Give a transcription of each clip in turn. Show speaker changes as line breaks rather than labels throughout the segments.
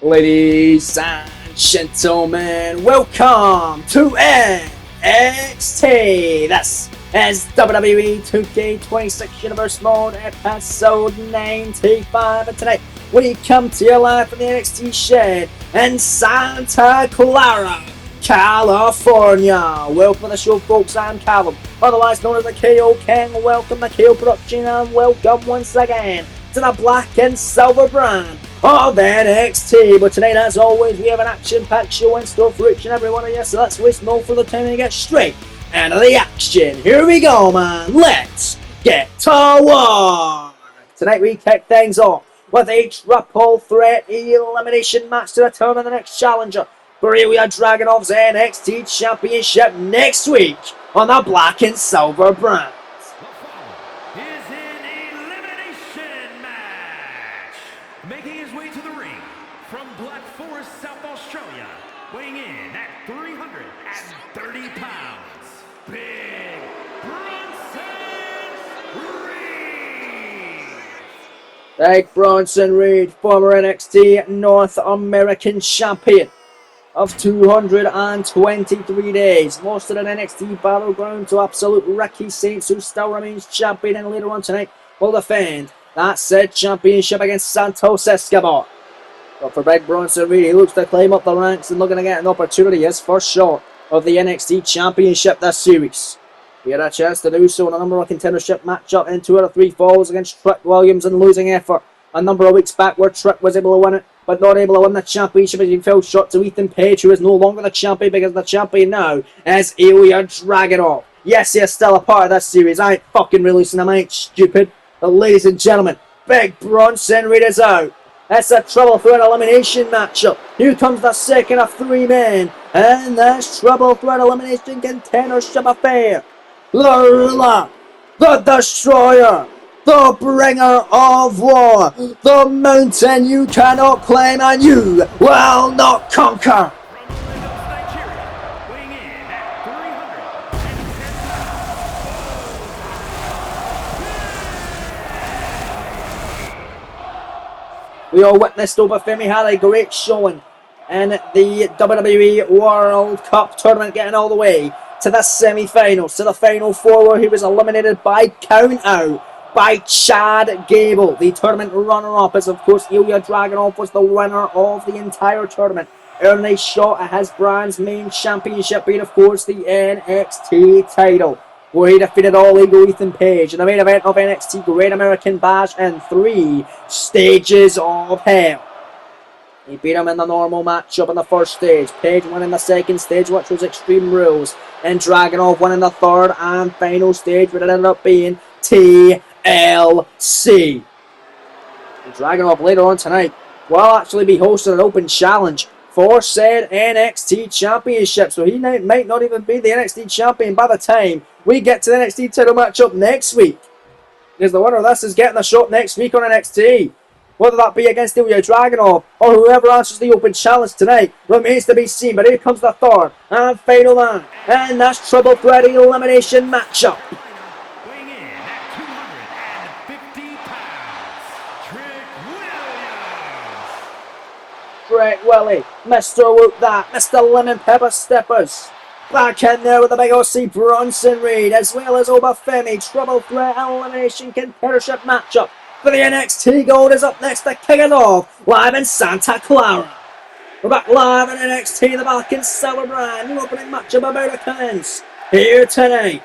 Ladies and gentlemen, welcome to NXT. This is WWE 2K26 Universe Mode episode 95. And tonight we come to you live from the NXT shed in Santa Clara, California. Welcome to the show, folks. I'm Callum, otherwise known as the KO King. Welcome to KO Production and welcome once again to the black and silver brand of NXT. But tonight, as always, we have an action-packed show in store for each and every one of you, so let's waste no further time and get straight into the action. Here we go, man. Let's get to work. Tonight we kick things off with a triple threat elimination match to determine the next challenger for Ilya Dragunov's NXT Championship next week on the black and silver brand.
Making his way to the ring from Black Forest, South Australia, weighing in at 330 pounds, Big Bronson Reed.
Big Bronson Reed, former NXT North American champion of 223 days, lost in an NXT Battleground to Absolute Ricky Saints, who still remains champion, and later on tonight will defend that said championship against Santos Escobar. But for Big Bronson Reed, he looks to climb up the ranks and looking to get an opportunity, his first shot of the NXT Championship this series. He had a chance to do so in a number one contendership matchup in 2 out of 3 falls against Trick Williams in losing effort a number of weeks back, where Trick was able to win it, but not able to win the championship as he fell short to Ethan Page, who is no longer the champion, because the champion now is Ilya Dragunov. Yes, he is still a part of this series. I ain't fucking releasing him, I ain't stupid. But ladies and gentlemen, Big Bronson Reed is out. It's a trouble threat elimination matchup. Here comes the second of 3 men in this trouble threat elimination contendership affair. Lula, the Destroyer, the Bringer of War, the mountain you cannot climb and you will not conquer. We all witnessed Obafemi had a great showing in the WWE World Cup tournament, getting all the way to the semi-finals, to the final 4, where he was eliminated by count-out by Chad Gable. The tournament runner-up, as of course Ilya Dragunov was the winner of the entire tournament, earning a shot at his brand's main championship, being of course the NXT title, where he defeated All Ego Ethan Page in the main event of NXT Great American Bash in 3 stages of hell. He beat him in the normal matchup in the first stage, Page winning the second stage, which was Extreme Rules, and Dragunov winning the third and final stage, but it ended up being TLC. And Dragunov later on tonight will actually be hosting an open challenge for said NXT Championship, so he might not even be the NXT Champion by the time we get to the NXT title matchup next week, because the winner of this is getting a shot next week on NXT. Whether that be against Ilya Dragunov or whoever answers the open challenge tonight remains to be seen. But here comes the third and final man in this triple threat elimination matchup.
Weighing in at 250 pounds,
Trick Willie, Mr. Whoop That, Mr. Lemon Pepper Steppers. Back in there with the big OC Bronson Reed, as well as Obafemi. Triple threat elimination contendership matchup for the NXT Gold is up next to kick it off live in Santa Clara. We're back live in NXT, the black and silver brand. New opening matchup about to commence here tonight.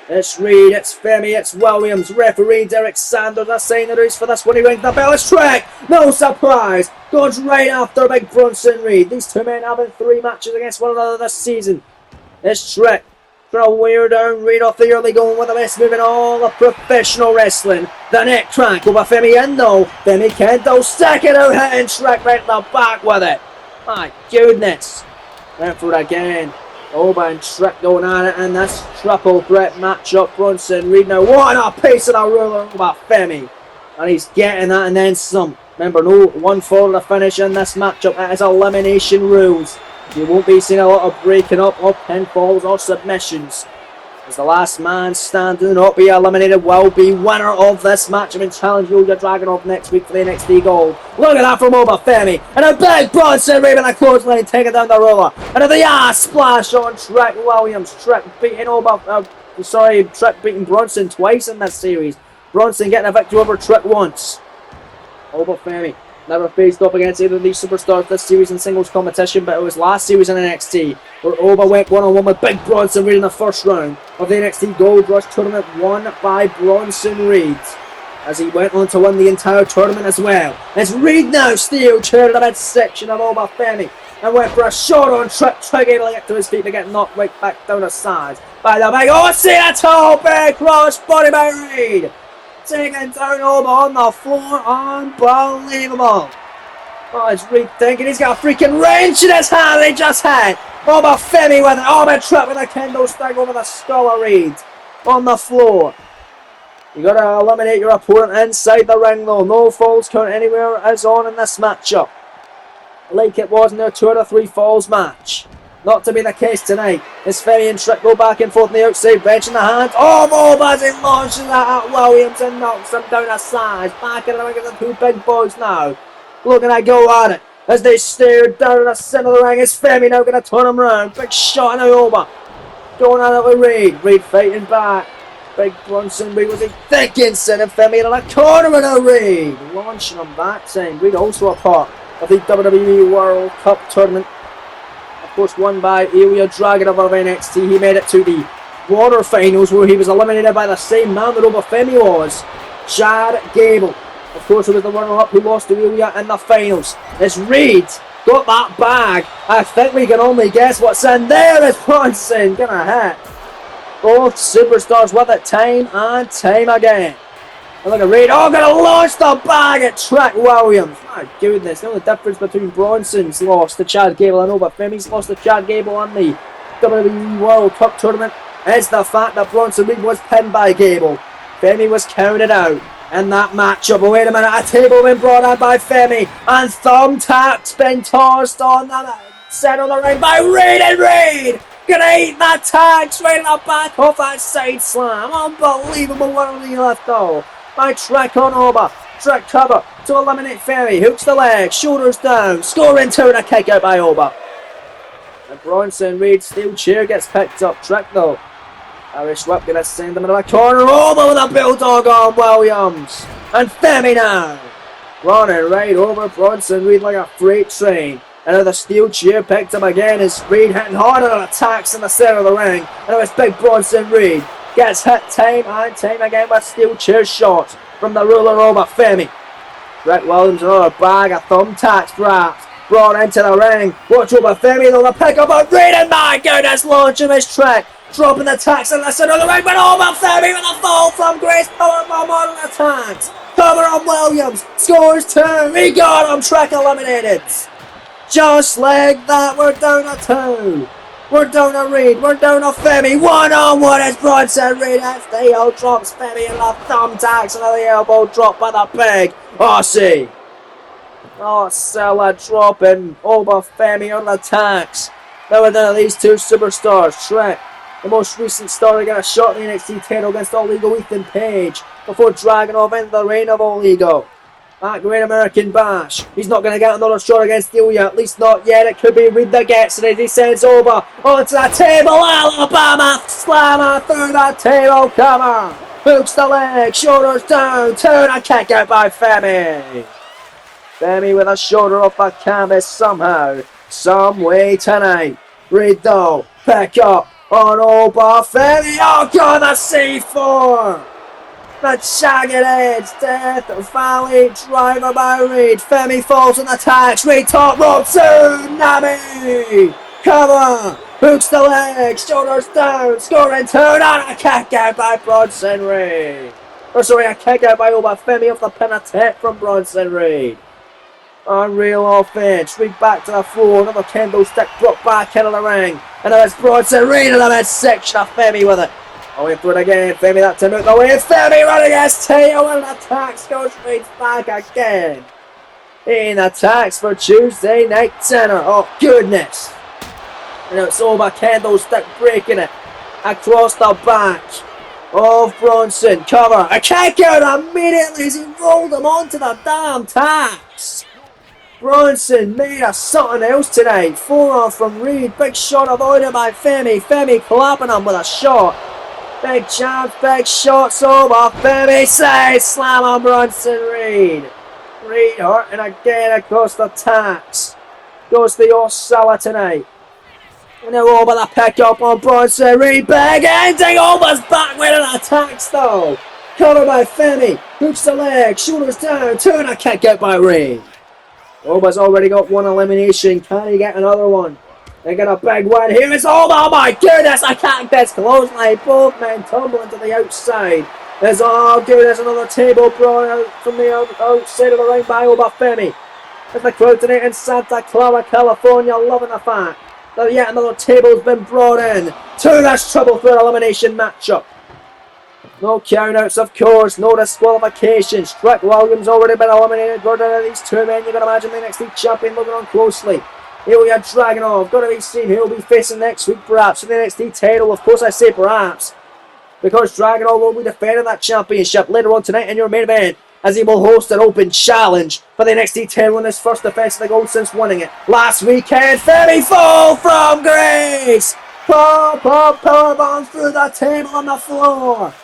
It's Reed, it's Femi, it's Williams. Referee Derek Sanders assigned the race for this one. He rings the bell. It's Trick, no surprise, goes right after Big Bronson Reed. These 2 men having 3 matches against one another this season. It's Trick trying to wear down Reed off the early going with the best move in all of professional wrestling. The neck crank over Femi in though. Femi Kendo second out, hitting Trick right in the back with it. My goodness. Went for it again. Oba and Trick going at it in this triple threat matchup. Bronson Reed now, what a pace of the ruler over Femi. And he's getting that and then some. Remember, no one fall to the finish in this matchup. It is elimination rules. You won't be seeing a lot of breaking up or pinfalls or submissions. As the last man standing not be eliminated will be winner of this match and challenge Yuya Dragunov next week for the NXT Gold. Look at that from Obafemi. And a big Bronson Reed and a clothesline taking down the roller. And a ass splash on Trick Williams. Trick beating Bronson twice in this series. Bronson getting a victory over Trick once. Obafemi never faced up against either of these superstars this series in singles competition, but it was last series in NXT where Oba went one-on-one with Big Bronson Reed in the first round of the NXT Gold Rush tournament, won by Bronson Reed, as he went on to win the entire tournament as well. It's Reed now, steel chair to the midsection of Obafemi, and went for a shot on Trick. Trick able to get to his feet to get knocked right back down the sides by the big see a tall big cross body by Reed. Taking down Oba on the floor. Unbelievable. Oh, it's Reed thinking he's got a freaking wrench in his hand. They just had Obafemi with it. Oba Trick with a kendo stick over the skull of Reed on the floor. You got to eliminate your opponent inside the ring though. No falls count anywhere is on in this matchup, like it was in their 2 out of 3 falls match. Not to be the case tonight. As Ferry and Trick go back and forth on the outside, bench in the hand. Oh, Mob as he launches that at Williams and knocks him down the sides. Back in the ring of the two big boys now. Looking to go at it as they stare down the centre of the ring. Is Ferry now going to turn him round? Big shot now over. Going at it with Reed. Reed fighting back. Big Bronson Reed was he thinking, sending Ferry in a corner with a Reed. Launching him that time. Reed also a part of the WWE World Cup tournament. Of course, won by Ilya Dragunov of NXT. He made it to the quarterfinals where he was eliminated by the same man that Obafemi was, Zhar Gable. Of course, it was the runner-up who lost to Ilya in the finals. It's Reed got that bag. I think we can only guess what's in there. Is Bronson gonna hit both superstars with it time and time again. And look at Reed. Oh, gonna launch the bag at Trick Williams. My goodness, the only difference between Bronson's loss to Chad Gable and Obafemi's loss to Chad Gable on the WWE World Cup tournament is the fact that Bronson Reed was pinned by Gable. Femi was counted out in that matchup. But wait a minute, a table been brought out by Femi, and thumbtacks been tossed on the centre of the ring by Reed, and Reed gonna eat that tag straight in the back off that side slam. Unbelievable what he left though. By Trick on Oba. Trick cover to eliminate Ferry. Hooks the leg. Shoulders down. Scoring 2 and a kick out by Oba. And Bronson Reed steel chair gets picked up. Trick though. Irish whip gonna send him into the corner. Oba with a bulldog on Williams. And Ferry now running right over Bronson Reed like a freight train. And the steel chair picked up again as Reed hitting harder on attacks in the centre of the ring. And it was big Bronson Reed. Gets hit time and time again with steel chair shots from the ruler Obafemi. Rick Williams another bag of thumbtacks perhaps brought into the ring. Watch Obafemi though, the pick up of Reed, and my goodness, launching his Trick. Dropping the tacks in the centre of the ring, but Obafemi with a fall from Grace powerbomb on the attacks. Cover on Williams, scores 2. He got him, Trick eliminated. Just like that, we're down to 2. We're down to Reed, we're down to Femi. 1-on-1 as Bronson Reed as Theo drops Femi in the thumbtacks and the elbow drop by the big Aussie. Oh, Sella dropping Obafemi on the tacks. Now we're down to these two superstars. Trick, the most recent star, to get a shot in the NXT title against All Ego Ethan Page before Dragunov into the reign of All Ego. That Great American Bash. He's not going to get another shot against Ilya, at least not yet. It could be Reed that gets it. He sends over onto the table. Alabama slammer through the table cover. Hooks the leg, shoulders down, turn and kick out by Femi. Femi with a shoulder off the canvas somehow, some way tonight. Reed though, pick up on Obafemi. Oh God, the C4. The jagged edge, Death Valley driver by Reed. Femi falls on the tacks. Reed top rope, tsunami. Cover, hooks the leg, shoulders down, scoring 2 and a kick out by Bronson Reed. A kick out by Obafemi off the pin attack from Bronson Reed. Unreal offense. Reed back to the floor. Another kendo stick brought back into the ring. And now it's Bronson Reed in the midsection of Femi with it. Going through it again, Femi that time out the way, Femi running against Teo and attacks, goes Reed's back again. In attacks for Tuesday Night Center, oh goodness. And it's over, candlestick breaking it. across the back of Bronson. Cover. A kick out immediately as he rolled him onto the damn tacks. Bronson made us something else tonight. Forearm from Reed. Big shot avoided by Femi. Femi clapping him with a shot. Big jab, big shots over. Femi side slam on Bronson Reed. Reed hurting again across the tacks. Goes the Osella tonight. And they're over the pickup on Bronson Reed. Big ending, almost back with an attack though. Covered by Femi. Hooks the leg, shoulders down. Turn a kick out by Reed. Oba's already got one elimination. Can he get another one? They get a big win. Here is Oba. Oh my goodness, I can't get clothesline. Both men tumbling to the outside. There's there's another table brought out from the outside of the ring by Oba Femi. There's the crowd tonight in Santa Clara, California, loving the fact that yet another table's been brought in to this trouble for an elimination matchup. No countouts, of course, no disqualifications. Trick Williams already been eliminated. Got these two men, you can imagine the NXT champion looking on closely. Here we are, Dragunov. Got to be seen who will be facing next week, perhaps, for the NXT title. Of course, I say perhaps, because Dragunov will be defending that championship later on tonight in your main event, as he will host an open challenge for the NXT title in his first defense of the gold since winning it last weekend. Femi fall from grace. Powerbomb through the table on the floor.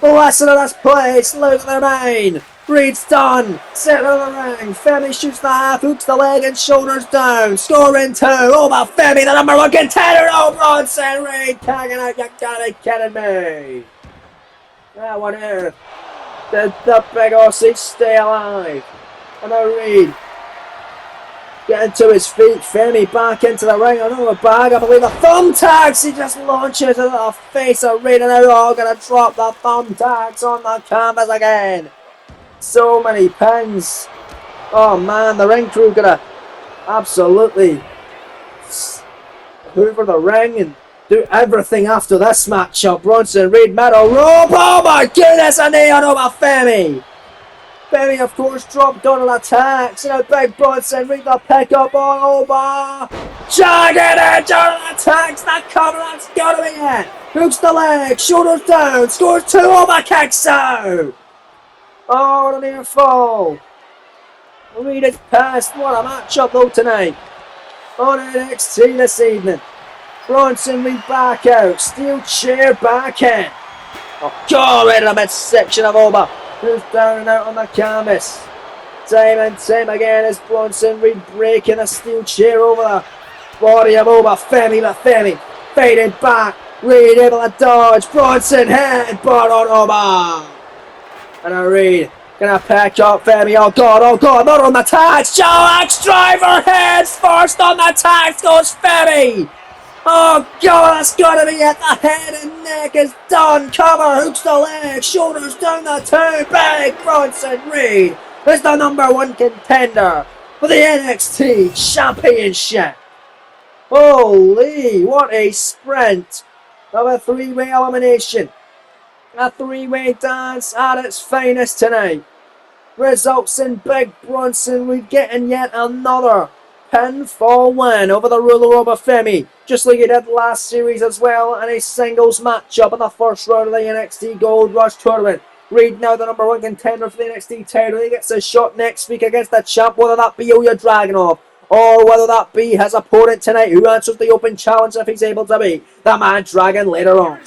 The lesson of this place, losing their mind. Reed's done. Center of the ring. Femi shoots the half, hooks the leg and shoulders down. Scoring two. Over Femi, the number one contender. Oh, Bronson Reed tagging out. You gotta be kidding me. That one here. Did the big Aussie stay alive? And now Reed getting to his feet. Femi back into the ring. Another bag. I believe the thumbtacks. He just launches into the face of Reed, and they're all going to drop the thumbtacks on the canvas again. So many pins. Oh man, the ring crew going to absolutely hoover the ring and do everything after this matchup. Bronson Reed, metal rope. Oh my goodness, a knee on over Femi. Femi, of course, dropped on an attack. So now big Bronson Reed the pick up on over. Jagged edge on an attacks. That cover, that's got to be it. Hooks the leg, shoulders down, scores two over, kicks out. Oh, what a near fall. Reed is past. What a matchup though tonight on NXT this evening. Bronson Reed back out. Steel chair back in. Oh, God, right in the midsection of Oba. Who's down and out on the canvas. Time and time again is Bronson Reed breaking a steel chair over the body of Oba. Femi faded back. Reed able to dodge. Bronson headbutt on Oba. And a Reed gonna pack up Femi. Oh God, not on the tags. Joe Axe driver heads first on the tags goes Femi. Oh God, that's gotta be it. The head and neck is done. Cover, hooks the leg, shoulders down the two. Big Bronson Reed is the number one contender for the NXT Championship. Holy, what a sprint of a three-way elimination. A three-way dance at its finest tonight. Results in Big Bronson Reed getting yet another pinfall win over the ruler of Femi, just like he did last series as well in a singles matchup in the first round of the NXT Gold Rush tournament. Reed now the number one contender for the NXT title. He gets a shot next week against the champ, whether that be Ilya Dragunov or whether that be his opponent tonight, who answers the open challenge if he's able to beat the Mad Dragon later on.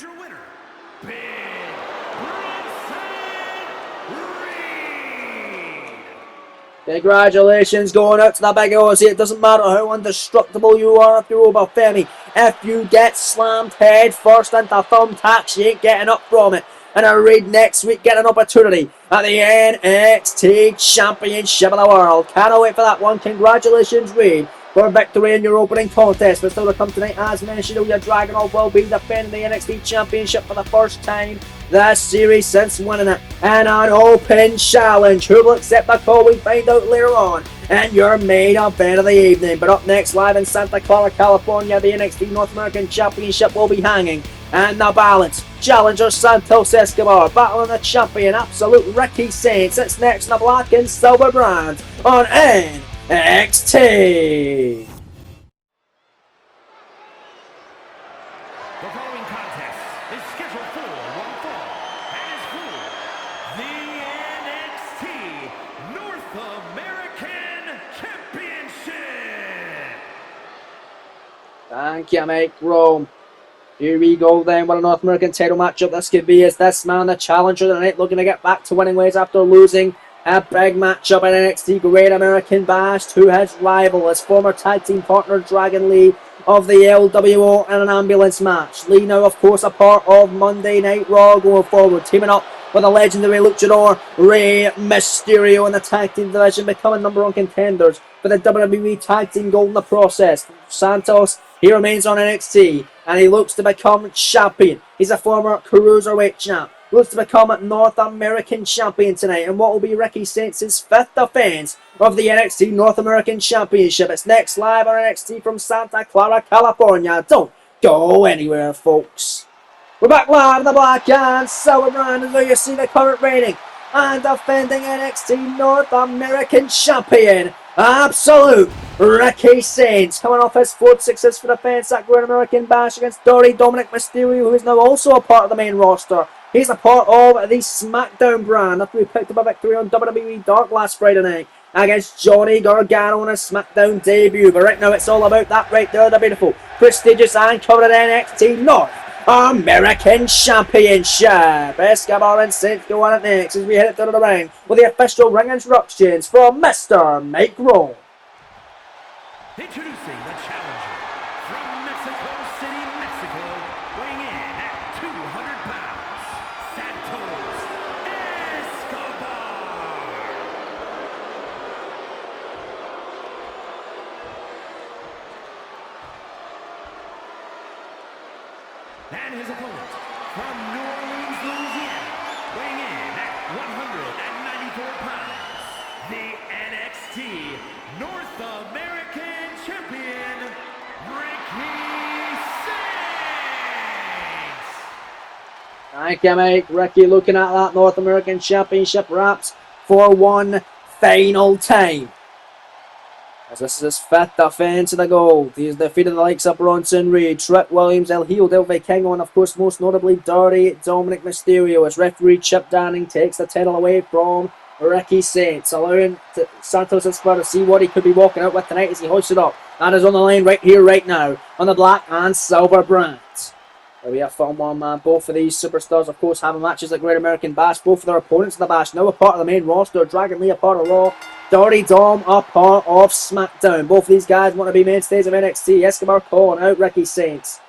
Congratulations going out to the big Aussie. It doesn't matter how indestructible you are if you're over Femi. If you get slammed head first into thumbtacks, you ain't getting up from it. And a Reed next week get an opportunity at the NXT Championship of the World. Cannot wait for that one. Congratulations, Reed, for victory in your opening contest. But still to come tonight, as mentioned, Ilya Dragunov will be defending the NXT Championship for the first time this series since winning it. And an open challenge. Who will accept the call? We find out later on in your main event of the evening. But up next, live in Santa Clara, California, the NXT North American Championship will be hanging. And the balance, challenger Santos Escobar battling the champion Absolute Ricky Saints. It's next in the black and silver brand on NXT.
The following contest
Thank you, mate. Rome. Here we go then. What a North American title matchup this could be. Is this man the challenger tonight, looking to get back to winning ways after losing a big matchup in NXT Great American Bash to his rival, his former tag team partner Dragon Lee of the LWO in an ambulance match. Lee now, of course, a part of Monday Night Raw going forward, teaming up with the legendary luchador Rey Mysterio in the tag team division, becoming #1 contenders for the WWE Tag Team Gold in the process. Santos, he remains on NXT, and he looks to become champion. He's a former Cruiserweight champ. Looks to become North American champion tonight, and what will be Ricky Saints' 5th defense of the NXT North American Championship. It's next live on NXT from Santa Clara, California. Don't go anywhere, folks. We're back live in the black and silver brand as you see the current reigning and defending NXT North American champion, absolute Ricky Saints, coming off his 4th successful defense at Great American Bash against Dirty Dominic Mysterio, who is now also a part of the main roster. He's a part of the SmackDown brand after he picked up a victory on WWE Dark last Friday night against Johnny Gargano on his SmackDown debut. But right now it's all about that right there, the beautiful, prestigious and coveted NXT North American Championship. Escobar and Saints go on it next as we head it to the ring with the official ring instructions from Mr. Mike Rowe.
Introducing the challenger from Mexico City, Mexico, weighing in at 200 pounds, Santos Escobar. And his opponent from New Orleans, Louisiana, weighing in at 194 pounds, the NXT North American Champion, Ricky Saints.
Thank you, mate. Ricky looking at that North American Championship wraps for one final time. As this is his 5th defense of the gold. He's defeated the likes of Bronson Reed, Trick Williams, El Hijo del Vikingo, and of course most notably Dirty Dominic Mysterio, as referee Chip Danning takes the title away from Ricky Saints, allowing Santos Escobar to see what he could be walking out with tonight as he hoists it up. That is on the line right here, right now, on the black and silver brands. It'll be a fun one, man. Both of these superstars, of course, having matches at Great American Bash. Both of their opponents in the Bash now a part of the main roster. Dragon Lee a part of Raw. Dirty Dom a part of SmackDown. Both of these guys want to be mainstays of NXT. Escobar calling out Ricky Saints.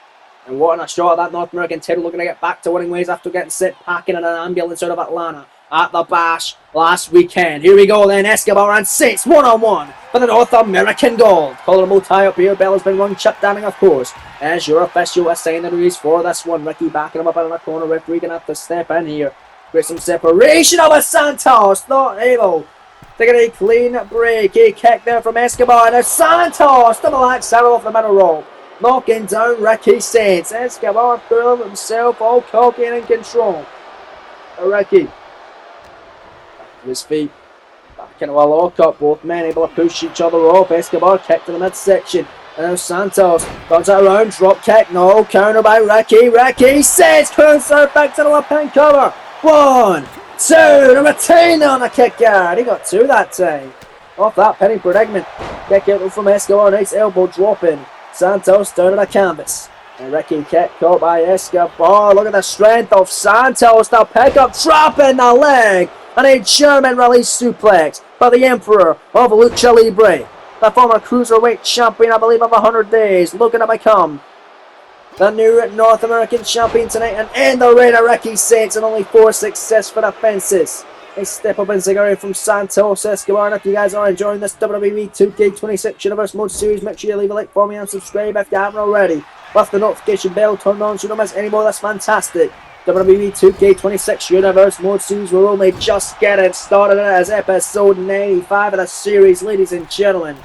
And what a shot at that North American title, looking to get back to winning ways after getting sent packing in an ambulance out of Atlanta at the Bash last weekend. Here we go then, Escobar and Saints one-on-one for the North American Gold. Colorable tie up here, bell has been rung, Chip Danning of course, as your official assignees for this one. Ricky backing him up in the corner, referee gonna have to step in here. Create some separation of Santos, not able to get a clean break. A kick there from Escobar, and Santos to the black saddle off the middle rope, knocking down Ricky Saints. Escobar full of himself, all cocky and in control. Ricky his feet back into a lockup, both men able to push each other off. Escobar kick to the midsection, and now Santos comes it around, drop kick, no, counter by Ricky. Ricky Saints counter back to the pin cover. 1, 2, the retainer on the kick guard. He got 2 that time off that pinning predicament. Kick out from Escobar, nice elbow dropping. Santos down to the canvas, and Ricky kick caught by Escobar. Look at the strength of Santos, the pick up, dropping the leg, and a German release suplex by the Emperor of Lucha Libre, the former Cruiserweight champion, I believe, of 100 days, looking to become the new North American champion tonight and end the reign of Ricky Saints, and only 4 successful defenses. A step up in cigarette from Santos Escobar. And if you guys are enjoying this WWE 2K26 Universe Mode series, make sure you leave a like for me and subscribe if you haven't already. With the notification bell turned on so you don't miss any more of this fantastic WWE 2K26 Universe Mode series. We're only just getting started. It as episode 95 of the series, ladies and gentlemen.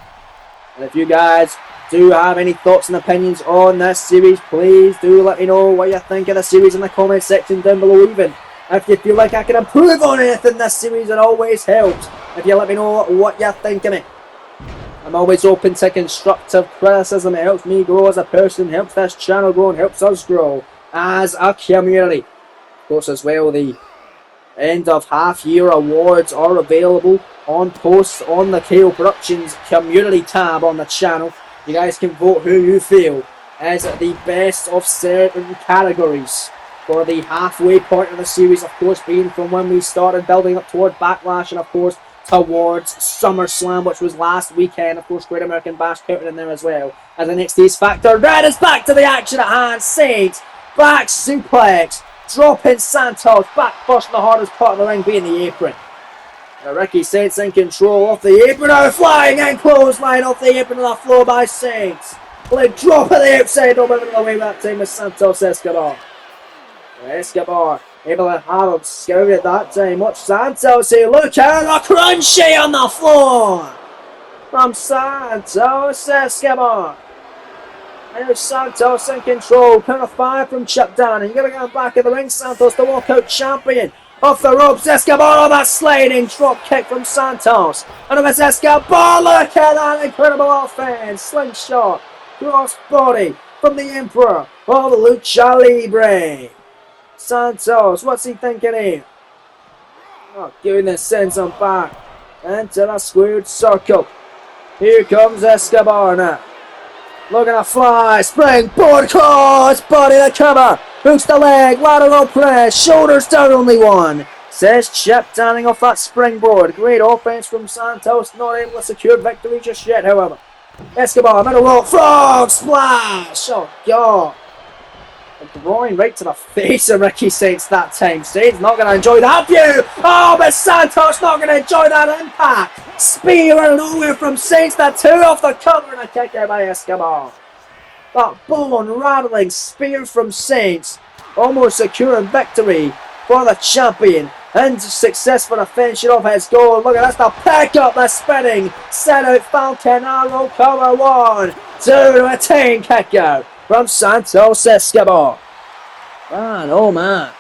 And if you guys do have any thoughts and opinions on this series, please do let me know what you think of the series in the comment section down below. Even if you feel like I can improve on anything this series, it always helps if you let me know what you think of it. I'm always open to constructive criticism. It helps me grow as a person, helps this channel grow, and helps us grow as a community. Of course, as well, the end of half year awards are available on posts on the KO Productions community tab on the channel. You guys can vote who you feel is the best of certain categories for the halfway point of the series, of course, being from when we started building up toward Backlash and, of course, towards SummerSlam, which was last weekend. Of course, Great American Bash counted in there as well. As NXT's Factor Red is back to the action at hand. Saints, back suplex, dropping Santos, back first in the hardest part of the ring being the apron. Now Ricky Saints in control off the apron, now flying and clothesline off the apron to the floor by Saints. Leg drop at the outside, over the way that time with Santos Escobar. Escobar able to have him scouted that time. Watch Santos say, look out, a crunchy on the floor from Santos Escobar. Now Santos in control, count of 5 from Chip Down, and you gotta get back in the ring. Santos, the walkout champion. Off the ropes, Escobar on that sliding drop kick from Santos. And it was Escobar, look at that incredible offense. Slingshot, cross body from the Emperor. Oh, the Lucha Libre. Santos, what's he thinking here? Oh goodness, sends him back into the squared circle. Here comes Escobar now. Looking to fly, springboard cross, body to cover. Hooks the leg, lateral press, shoulders down only one. Says Chip standing off that springboard. Great offense from Santos, not able to secure victory just yet, however. Escobar, middle rope, frog splash! Oh God. A groin right to the face of Ricky Saints that time. Saints not going to enjoy that view. Oh, but Santos not going to enjoy that impact. Spear out of nowhere from Saints. That 2 off the cover and a kick out by Escobar. That bone-rattling spear from Saints. Almost securing victory for the champion. And successful to finish it off his goal. Look at that, the pick up, the spinning. Set out Falcon Arrow cover 1, 2 to a 10 kick out from Santos Escobar. Man, oh man.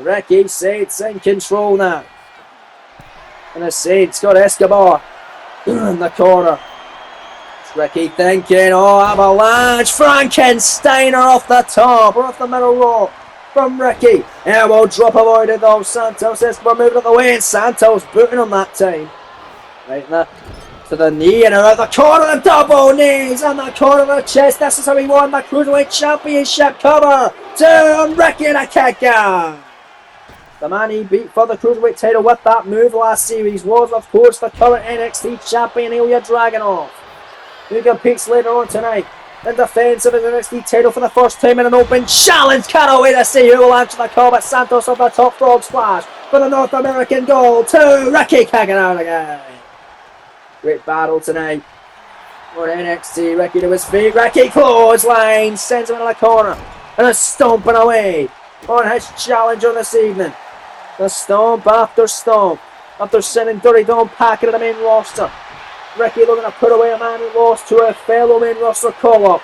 Ricky Saints in control now. And the Saints got Escobar in the corner. It's Ricky thinking, oh, avalanche. Frankensteiner off the top, or off the middle rope from Ricky. Elbow drop avoided though. Santos Escobar moving out the way, and Santos booting him that time. Right now. To the knee and out the corner, the double knees and the corner of the chest. This is how he won the Cruiserweight Championship cover. To Ricky and a kick out. The man he beat for the Cruiserweight title with that move last series was, of course, the current NXT champion Ilya Dragunov, who competes later on tonight in defense of his NXT title for the first time in an open challenge. Cannot wait to see who will answer the call, but Santos off the top frog splash for the North American goal. To Ricky kicking out again. Great battle tonight for NXT. Ricky to his feet. Ricky clothesline. Sends him into the corner. And a stomping away on his challenger this evening. The stomp after stomp. After sending Dirty Dom packing to the main roster. Ricky looking to put away a man who lost to a fellow main roster call-up.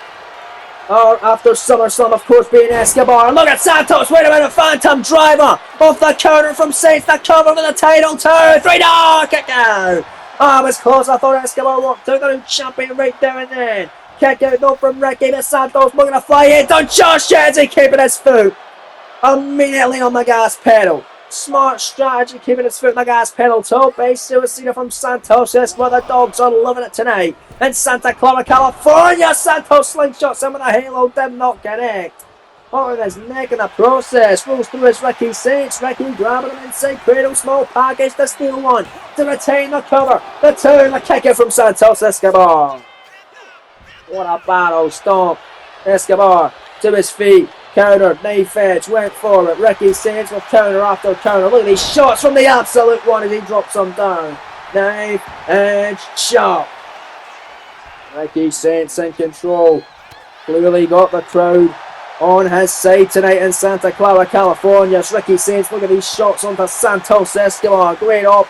After SummerSlam, of course, being Escobar. And look at Santos. Wait a minute. Phantom driver. Off the counter from Saints. The cover for the title. 2, 3. No! Kick out. Oh, it was close. I thought Escobar walked out the new champion right there and then. Kick out though from Ricky. But Santos looking to fly in. Don't Josh Jazzy keeping his foot immediately on the gas pedal. Smart strategy, keeping his foot on the gas pedal. Toe base suicide from Santos Escobar. The dogs are loving it tonight. In Santa Clara, California, Santos slingshots him with a halo. Did not connect. Oh, with his neck in the process. Rolls through his Ricky Saints. Ricky grabbing him inside cradle. Small package. The steal 1 to retain the cover. The 2, the kick out from Santos Escobar. What a battle. Stomp. Escobar to his feet. Counter. Knife edge. Went for it. Ricky Saints with counter after counter. Look at these shots from the Absolute One as he drops them down. Knife edge chop. Ricky Saints in control. Clearly got the crowd on his side tonight in Santa Clara, California. It's Ricky Saints. Look at these shots onto Santos Escobar. Great up.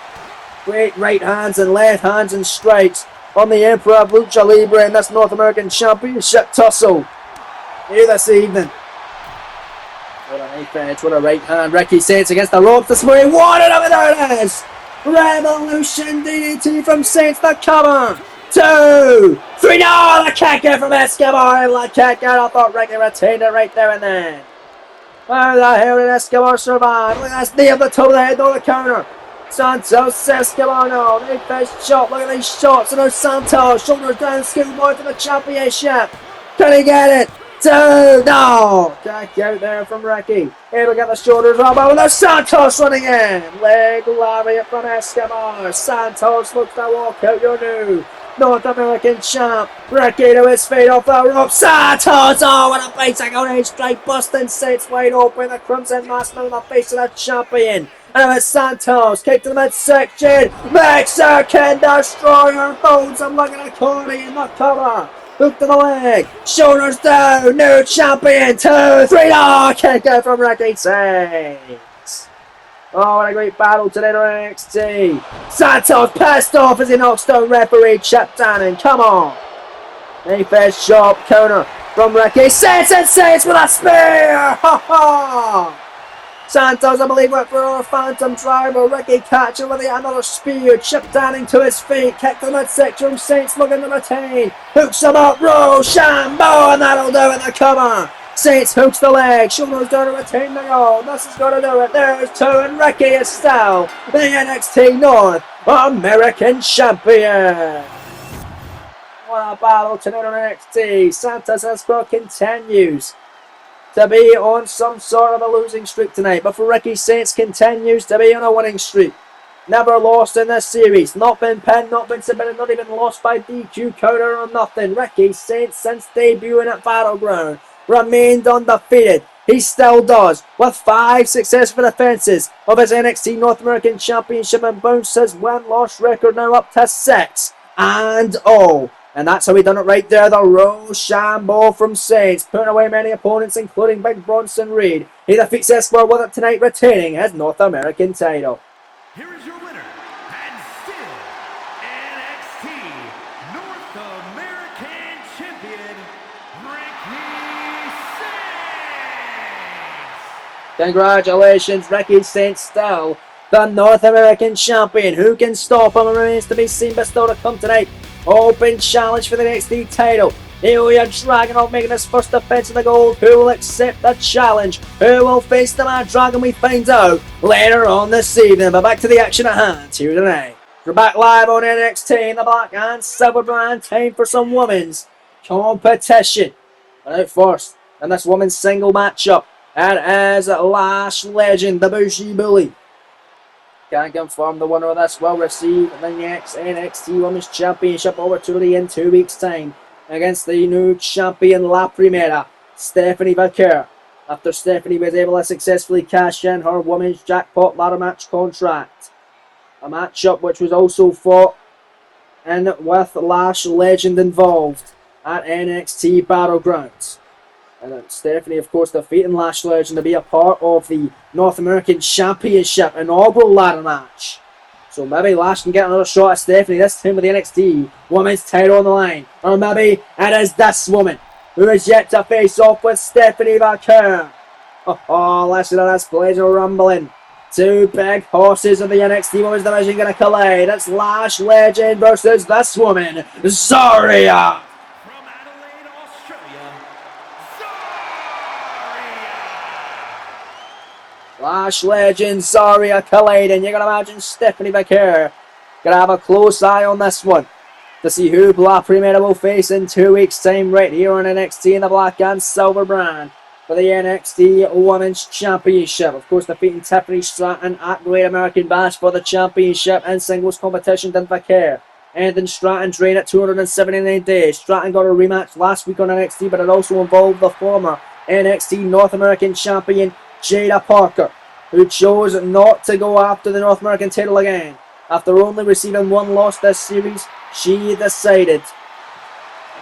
Great right hands and left hands and strikes on the Emperor of Lucha Libre in this North American Championship tussle here this evening. What a knife edge. What a right hand. Ricky Saints against the ropes this morning. One and over there it is. Revolution DDT from Saints. The cover. 2, 3, no! The kick out from Escobar. The kick out. I thought Ricky retained it right there and then. How the hell did Escobar survive? Look at this knee of the toe of the head, though, the counter. Santos Escobar, no. Big fish shot. Look at these shots. And there's Santos. Shoulders down. Schoolboy for the championship. Can he get it? Two. No. Kick out there from Ricky. Here we get the shoulders elbow. And the Santos running in. Leg lariat from Escobar. Santos looks to walk out your new North American champ. Ricky to his feet off the rope. Santos. Oh, what a basic on his straight. Busting sits wide open. The Crimson Master in the face of the champion. And it's Santos, kick to the midsection, Mexican Destroyer, throws him like an accordion, the cover, hook to the leg, shoulders down, new champion, 2, 3, no, kick out from Ricky Saints. Oh, what a great battle today to NXT. Santos pissed off as he knocks down referee Chip Tannen, come on. A first sharp counter from Ricky Saints and Saints with a spear, ha ha. Santos, I believe, went for a phantom driver. Ricky catching with another spear. Chip Tannen to his feet. Kick to the midsection. Saints looking to retain. Hooks him up. Rochambeau, and that'll do it. The cover. Saints hooks the leg. Shoulders down to retain the goal. This is going to do it. There's 2, and Ricky is still the NXT North American Champion. What a battle tonight on NXT. Santos Escobar continues to be on some sort of a losing streak tonight, but for Ricky Saints continues to be on a winning streak. Never lost in this series, not been pinned, not been submitted, not even lost by DQ, counter or nothing. Ricky Saints, since debuting at Battleground, remained undefeated. He still does, with 5 successful defenses of his NXT North American Championship, and bounced his win-loss record now up to 6 and 0. And that's how he done it right there. The Rochambeau from Saints, putting away many opponents, including Big Bronson Reed. He defeats Escobar with it tonight, retaining his North American title.
Here is your winner, and still NXT North American Champion, Ricky Saints.
Congratulations, Ricky Saints, still the North American Champion. Who can stop him remains to be seen, but still to come tonight. Open challenge for the NXT title. Ilya Dragunov making his first defense of the gold. Who will accept the challenge? Who will face the Mad Dragon? We find out later on this evening. But back to the action at hand here tonight. We're back live on NXT in the black and silver brand. Time for some women's competition. And out first in this women's single matchup, it is Lash Legend, the Bushi Bully. Can confirm the winner of this will receive the next NXT Women's Championship opportunity in 2 weeks' time against the new champion La Primera, Stephanie Vaquer. After Stephanie was able to successfully cash in her women's jackpot ladder match contract. A matchup which was also fought in with Lash Legend involved at NXT Battlegrounds. And Stephanie, of course, defeating Lash Legend to be a part of the North American Championship inaugural ladder match. So maybe Lash can get another shot at Stephanie, this time with the NXT Women's title on the line. Or maybe it is this woman who is yet to face off with Stephanie Vaquer. Oh, listen to this blazer rumbling. 2 big horses of the NXT Women's Division going to collide. It's Lash Legend versus this woman, Zaria. Lash Legend, Zaria colliding. You can imagine Stephanie Vaquer gonna have a close eye on this one to see who La Primera will face in 2 weeks' time right here on NXT in the black and silver brand for the NXT Women's Championship. Of course, defeating Tiffany Stratton at Great American Bash for the championship in singles competition than Vaquer. Ending Stratton's reign at 279 days. Stratton got a rematch last week on NXT, but it also involved the former NXT North American Champion Jada Parker, who chose not to go after the North American title again. After only receiving 1 loss this series, she decided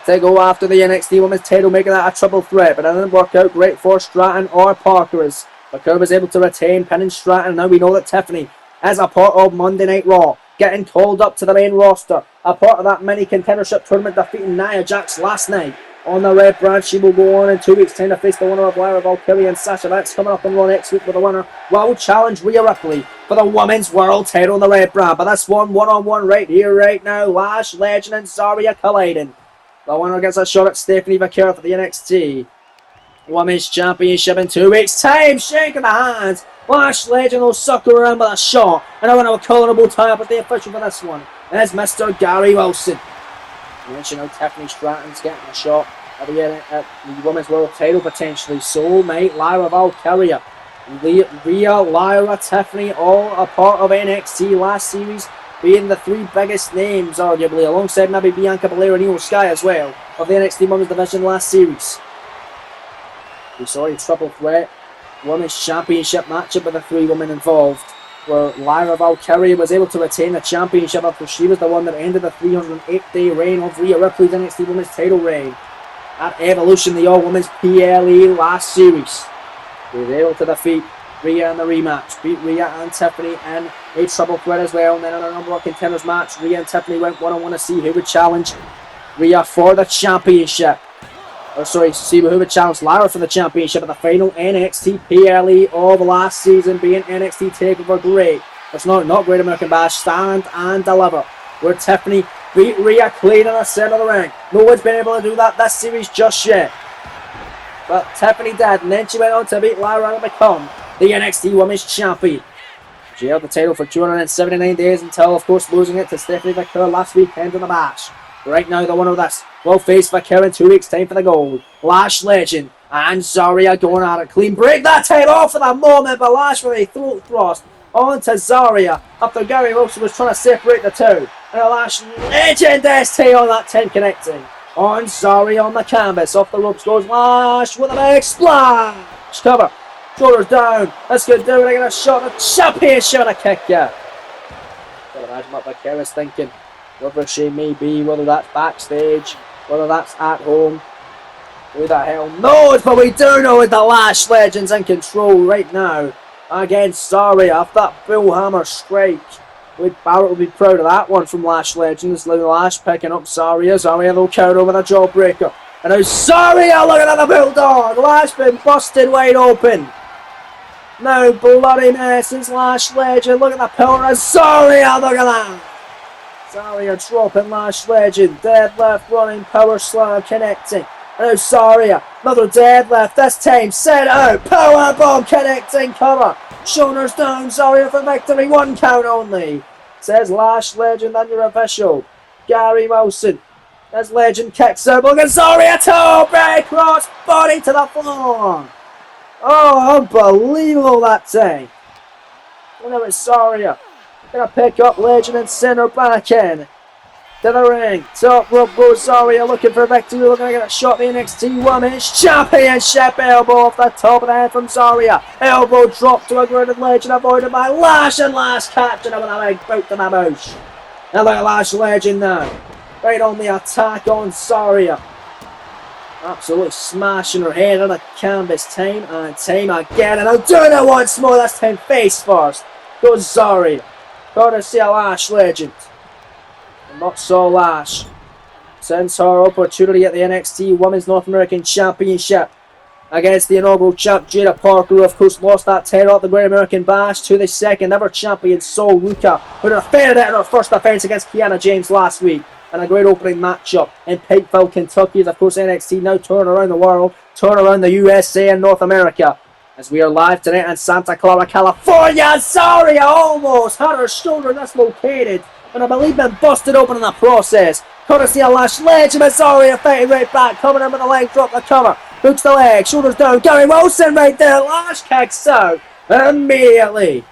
to go after the NXT Women's title, making that a triple threat, but it didn't work out great for Stratton or Parker, as Parker was able to retain, pinning Stratton. Now we know that Tiffany is a part of Monday Night Raw, getting called up to the main roster, a part of that mini contendership tournament, defeating Nia Jax last night. On the red brand, she will go on in 2 weeks' time to face the winner of Lyra Valkyria and Sasha Banks. Coming up on Raw next week with the winner will challenge Rhea Ripley for the Women's World title on the red brand. But this one-on-one right here, right now. Lash Legend and Zaria colliding. The winner gets a shot at Stephanie Vaquer for the NXT Women's Championship in 2 weeks' time. Shaking the hands. Lash Legend will suck her around with a shot. And I want a colourable tie-up with the official for this one. There's Mr. Gary Wilson. You mentioned how Tiffany Stratton's getting a shot at the Women's World title potentially. So might Lyra Valkyria, Rhea, Lyra, Tiffany, all a part of NXT last series, being the three biggest names, arguably, alongside maybe Bianca Belair and Io Sky as well, of the NXT Women's Division last series. We saw a triple threat Women's Championship matchup with the three women involved, where Lyra Valkyria was able to retain the championship after she was the one that ended the 308-day reign of Rhea Ripley's NXT Women's title reign at Evolution, the All-Women's PLE last series. They were able to defeat Rhea in the rematch, beat Rhea and Tiffany in a triple threat as well, and then in a number of contenders match, Rhea and Tiffany went one-on-one to see who would challenge Rhea for the championship. See who would challenge Lyra for the championship at the final NXT PLE of last season, being NXT TakeOver Great. It's not Great American Bash, Stand and Deliver, where Tiffany beat Rhea clean in the centre of the ring. No one's been able to do that this series just yet, but Tiffany did, and then she went on to beat Lyra and become the NXT Women's Champion. She held the title for 279 days until, of course, losing it to Stephanie Victor last weekend in the Bash. Right now, the winner of this will face Victor in 2 weeks' time for the gold. Lash Legend and Zarya going at it clean. Break that title off for the moment, but Lash with a throat thrust onto Zarya after Gary Wilson was trying to separate the two. And a Lash Legend ST on that 10 connecting. On Zarya on the canvas. Off the ropes goes Lash with a big splash. Cover. Shoulders down. That's good. Doing a shot. A championship and a kick, yeah. Can imagine what Victor is thinking. Whatever she may be, whether that's backstage, whether that's at home, who the hell knows, but we do know that the Lash Legend's in control right now against Zarya after that bullhammer strike. Barrett will be proud of that one from Lash Legends. Lash picking up Zarya though counter with a jawbreaker. And now Zarya looking at the Bulldog. Lash been busted wide open. Now bloody mess is Lash Legend. Look at the pillar of Zarya, look at that. Zarya dropping Lash Legend, deadlift, running, power slam, connecting. And now Zarya, another deadlift, this time set out, power bomb, connecting, cover. Shoulders down, Zarya for victory, 1 count only. Says Lash Legend and your official, Gary Wilson. As Legend kicks out, look at Zarya too, big cross, body to the floor. Oh, unbelievable that time. And now it's Zarya. Gonna pick up Legend and send her back in to the ring. Top rope goes Zarya looking for victory. We're gonna get a shot at the NXT Women's Championship. Elbow off the top of the head from Zarya. Elbow drop to a grounded Legend, avoided by Lash, and Lash catching her with a big boot to the mouth. And look at Lash Legend now. Right on the attack on Zarya. Absolutely smashing her head on the canvas time and time again. And I'll do it once more, this time face first. Goes Zarya. Courtesy of Lash Legend. And not so Lash. Since her opportunity at the NXT Women's North American Championship against the inaugural champ Jada Parker, who of course lost that title at the Great American Bash to the second ever champion Sol Ruka, who defended it in her first defense against Kiana James last week. And a great opening matchup in Pikeville, Kentucky, as of course NXT now touring around the world, touring around the USA and North America. As we are live tonight in Santa Clara, California, Zarya almost had her shoulder dislocated, and I believe been busted open in the process. Courtesy of Lash Legend, but Zarya fighting right back, coming in with a leg drop, the cover, hooks the leg, shoulders down, Gary Wilson right there, Lash kicks out immediately.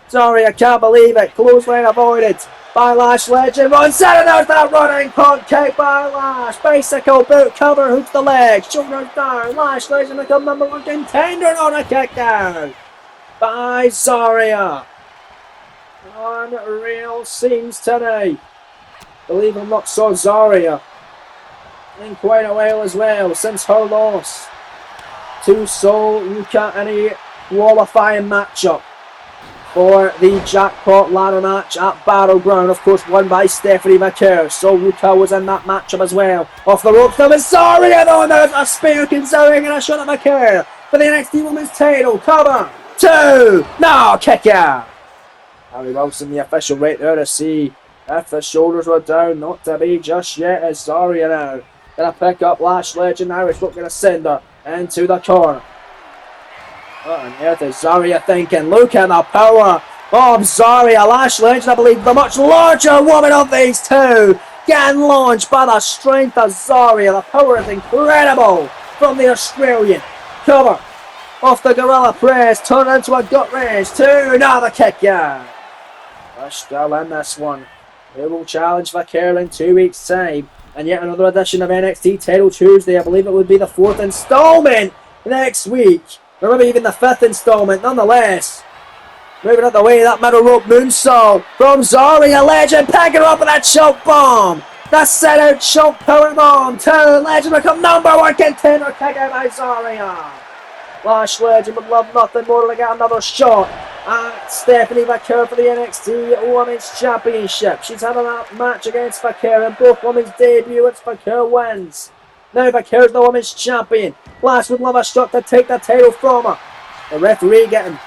Zarya can't believe it, clothesline avoided by Lash Legend, runs out and out that running punt kick by Lash, bicycle boot cover, hooks the leg, shoulders down, Lash Legend become number 1 contender on a kick down by Zarya. Unreal scenes tonight. Believe I'm not saw Zarya in quite a while as well, since her loss to Sol Ruka in a qualifying matchup for the jackpot ladder match at Battleground, of course won by Stephanie Victor. Sol Ruka was in that matchup as well. Off the ropes now, Zarya though, and there's a spear considering and a shot at Victor for the NXT Women's title. Cover, 2, now kick out. Harry Wilson, the official, right there to see if the shoulders were down. Not to be just yet, as Zarya now gonna pick up Lash Legend. Irish Whip gonna send her into the corner. What on earth is Zarya thinking? Look at the power of Zarya. Lash Legend, I believe, the much larger woman of these two. getting launched by the strength of Zaria. The power is incredible from the Australian. Cover off the gorilla press, turn into a gut wrench. 2, another kick out. They're still in this one. Who will challenge Vaquero in 2 weeks' time? And yet another edition of NXT Title Tuesday. I believe it would be the 4th installment next week. Or maybe even the 5th installment, nonetheless. Moving out the way, that middle rope moonsault from Zaria. Legend picking her up with that choke bomb. That set out choke power bomb. 2, Legend become #1 contender. Kick out by Zaria. Lash Legend would love nothing more than to get another shot at Stephanie Vaquero for the NXT Women's Championship. She's had a match against Vaquero in both women's debuts. Vaquero wins. Now Vaquero's the Women's Champion. Lash would love a shot to take the title from her. The referee getting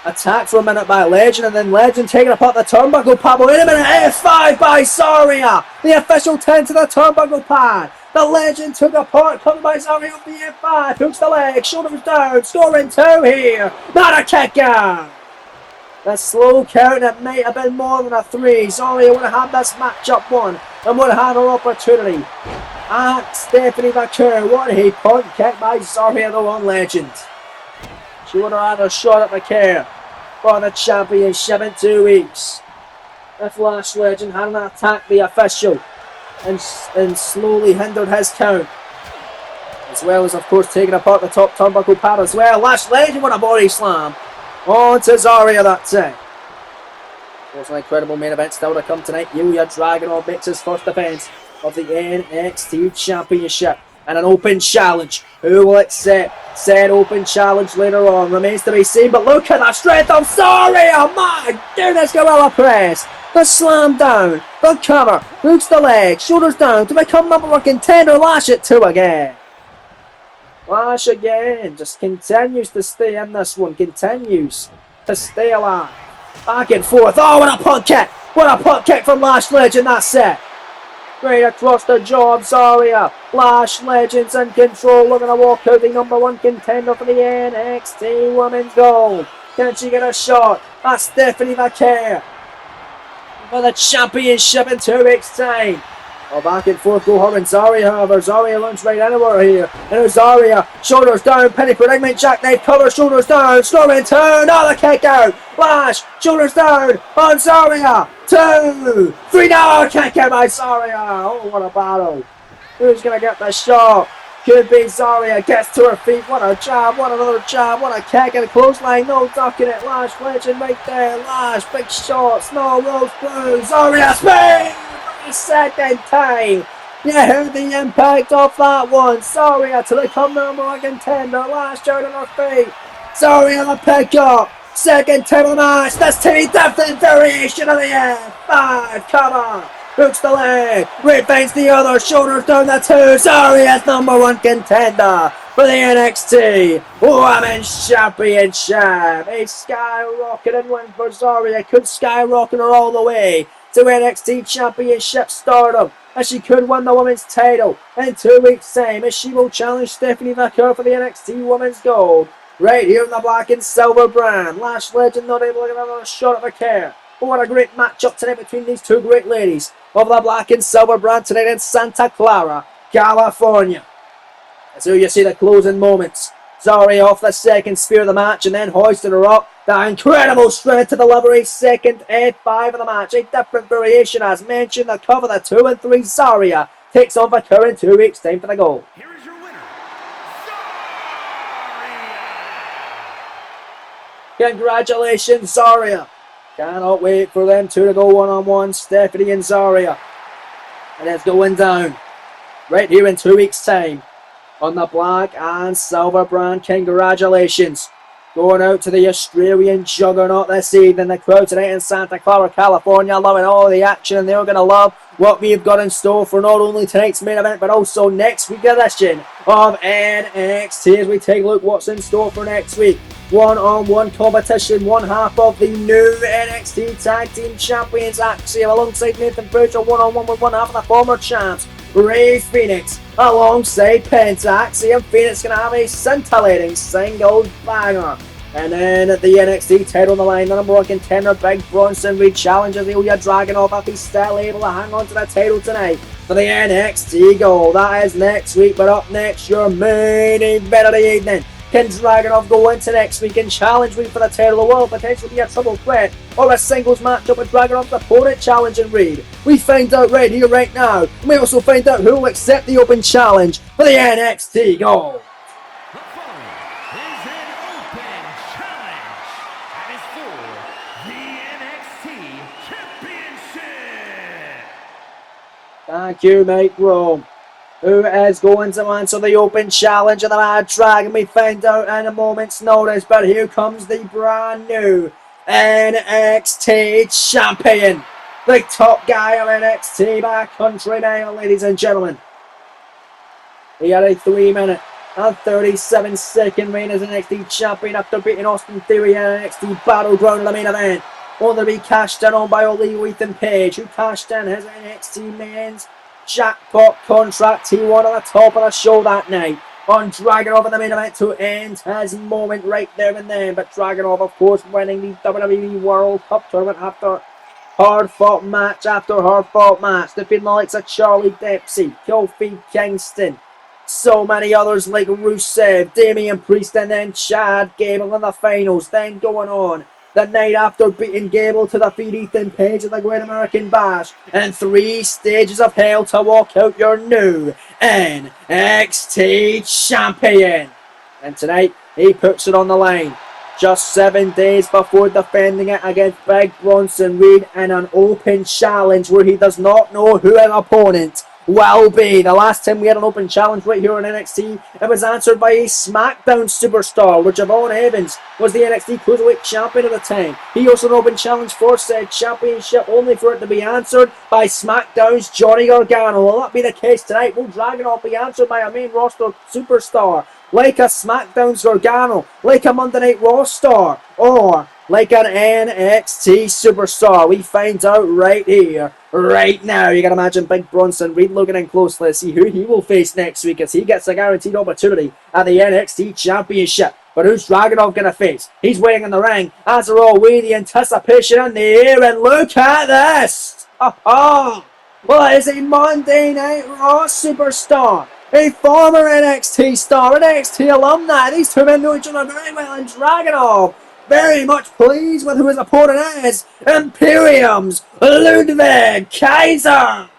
attacked for a minute by Legend, and then Legend taking apart the turnbuckle pad. Wait a minute, F5 by Zaria. The official 10 to the turnbuckle pad. The Legend took apart, covered by Zaria off the F5. Hooks the leg, shoulders down, scoring 2 here. Not a kick out. The slow count, it might have been more than a 3. Zaria would have had this matchup won and would have had her opportunity. At Stephanie Vaquero, what a punt kick by Zaria though on Legend. She would have had a shot at Vaquero for the championship in 2 weeks. If Lash Legend hadn't attacked the official and slowly hindered his count, as well as of course taking apart the top turnbuckle pad as well. Lash Legend with a body slam on to Zaria that time. Of course, an incredible main event still to come tonight. Yuya Dragunov makes his first defense of the NXT Championship. And an open challenge. Who will accept said open challenge later on remains to be seen. But look at the strength of Zaria. My goodness, gorilla press. The slam down. The cover. Hooks the leg. Shoulders down to become #1 contender. Lash it 2 again. Lash again. Just continues to stay in this one. Continues to stay alive. Back and forth. Oh, what a punt kick. What a punt kick from Lash Legend. That's it. Right across the jaw of Zaria. Lash Legend's in control. Looking to walk out the #1 contender for the NXT Women's Gold. Can she get a shot? That's Stephanie Vaquero for the championship in 2 weeks' time. Oh, back and forth go her and Zaria, however. Zaria learns right anywhere here. And Zaria, shoulders down, penny predicament, jackknife cover, shoulders down, storming 2, another kick out. Lash, shoulders down on Zaria. 2, 3, now kick out by Zaria. Oh, what a battle. Who's going to get the shot? Could be Zaria, gets to her feet. What a jab, what another jab, what a kick and a clothesline. No ducking it. Lash Legend right there. Lash, big shots, no rose blue. Zaria spin! Second time. You heard the impact of that one. Zaria to become #1 contender. Lash out on her feet. Zaria the pick up. Second time of the match. This TV different variation of the F5. Come on. Hooks the leg. Retains the other. Shoulders down the 2. Zaria's #1 contender for the NXT Women's Championship. A skyrocketing win for Zaria. Could skyrocket her all the way to NXT Championship stardom, as she could win the women's title in 2 weeks' time, as she will challenge Stephanie Vaquero for the NXT Women's Gold. Right here in the black and silver brand. Lash Legend not able to get another shot at Vaquero. But what a great matchup tonight between these two great ladies of the black and silver brand tonight in Santa Clara, California. As here you see the closing moments. Zaria off the second spear of the match and then hoisted her up. The incredible strength to deliver a second F5 of the match. A different variation as mentioned. The cover, the 2 and 3. Zaria takes on Vaquero in 2 weeks' time for the goal.
Here is your winner, Zaria.
Congratulations, Zaria. Cannot wait for them two to go one-on-one. Stephanie and Zaria. And it's going down right here in 2 weeks' time on the black and silver brand. Congratulations going out to the Australian juggernaut this evening. The crowd tonight in Santa Clara, California, loving all the action, and they're going to love what we've got in store for not only tonight's main event but also next week's edition of NXT, as we take a look what's in store for next week. One-on-one competition, one half of the new NXT Tag Team Champions Axiom alongside Nathan Butcher, one-on-one with one half of the former champs Ray Phoenix alongside Penta. Axiom Phoenix going to have a scintillating singles banger And then the NXT title on the line, the number one contender, Big Bronson Reed challenges Ilya Dragunov if he's still able to hang on to the title tonight for the NXT gold. That is next week, but up next, your main event of the evening. Can Dragunov go into next week and challenge Reed for the title, or will potentially be a triple threat or a singles matchup with Dragunov's opponent challenging Reed? We find out right here, right now. We also find out who will accept the open challenge for the NXT gold. Thank you, Mike Rome. Who is going to answer the open challenge of the Mad Dragon? We find out in a moment's notice, but here comes the brand new NXT champion. The top guy of NXT by a country mile, ladies and gentlemen. He had a 3-minute and 37-second reign as NXT champion after beating Austin Theory in NXT Battleground in the main event. Only to be cashed in on by illegal Ethan Page, who cashed in his NXT men's jackpot contract he won on the top of the show that night on Dragunov in the main event to end his moment right there and then. But Dragunov, of course, winning the WWE World Cup tournament after hard-fought match after hard-fought match, defeating the likes of Charlie Dempsey, Kofi Kingston, so many others like Rusev, Damian Priest, and then Chad Gable in the finals. Then going on the night after beating Gable to defeat Ethan Page at the Great American Bash, and 3 stages of hell to walk out your new NXT champion. And tonight, he puts it on the line. Just 7 days before defending it against Big Bronson Reed in an open challenge where he does not know who his opponent will be. The last time we had an open challenge right here on NXT, it was answered by a SmackDown superstar, where Javon Evans was the NXT Cruiserweight Champion at the time. He also had an open challenge for said championship, only for it to be answered by SmackDown's Johnny Gargano. Will that be the case tonight? Will Dragunov be answered by a main roster superstar, like a SmackDown's Gargano, like a Monday Night Raw star, or like an NXT superstar? We find out right here, right now. You can imagine Big Bronson Reed looking in closely to see who he will face next week as he gets a guaranteed opportunity at the NXT Championship. But who's Dragunov going to face? He's waiting in the ring, as are all we, the anticipation in the air, and look at this! Well, it is a Monday Night Raw superstar, a former NXT star, an NXT alumni. These two men know each other very well, and Dragunov very much pleased with who his opponent is, Imperium's Ludwig Kaiser.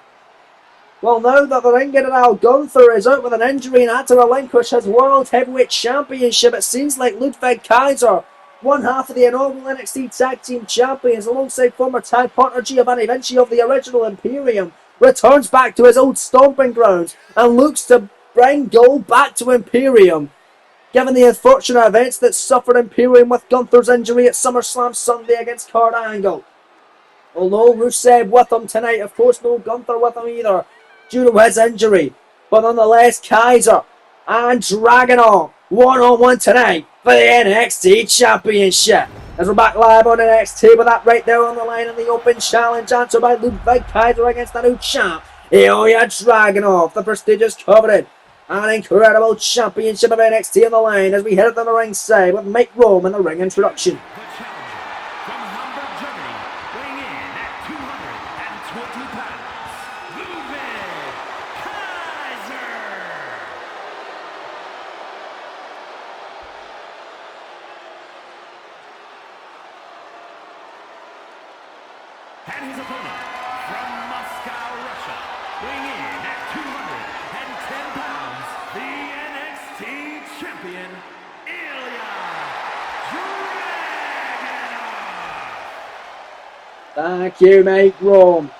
Well, now that the ring general Gunther is out with an injury and had to relinquish his World Heavyweight Championship, it seems like Ludwig Kaiser, one half of the inaugural NXT Tag Team Champions, alongside former tag partner Giovanni Vinci of the original Imperium, returns back to his old stomping grounds and looks to bring gold back to Imperium, given the unfortunate events that suffered Imperium with Gunther's injury at SummerSlam Sunday against Kurt Angle. Although Rusev with him tonight, of course no Gunther with him either, due to his injury. But nonetheless, Kaiser and Dragunov one-on-one tonight for the NXT Championship. As we're back live on NXT with that right there on the line in the open challenge, answered by Ludwig Kaiser against the new champ, Ilya Dragunov, the prestigious coveted an incredible championship of NXT on the line as we head up to the ringside with Mike Rome in the ring introduction.
And his opponent from Moscow, Russia, weighing in at 210 pounds, the NXT champion, Ilya Dragunov.
Thank you, Mike Rome.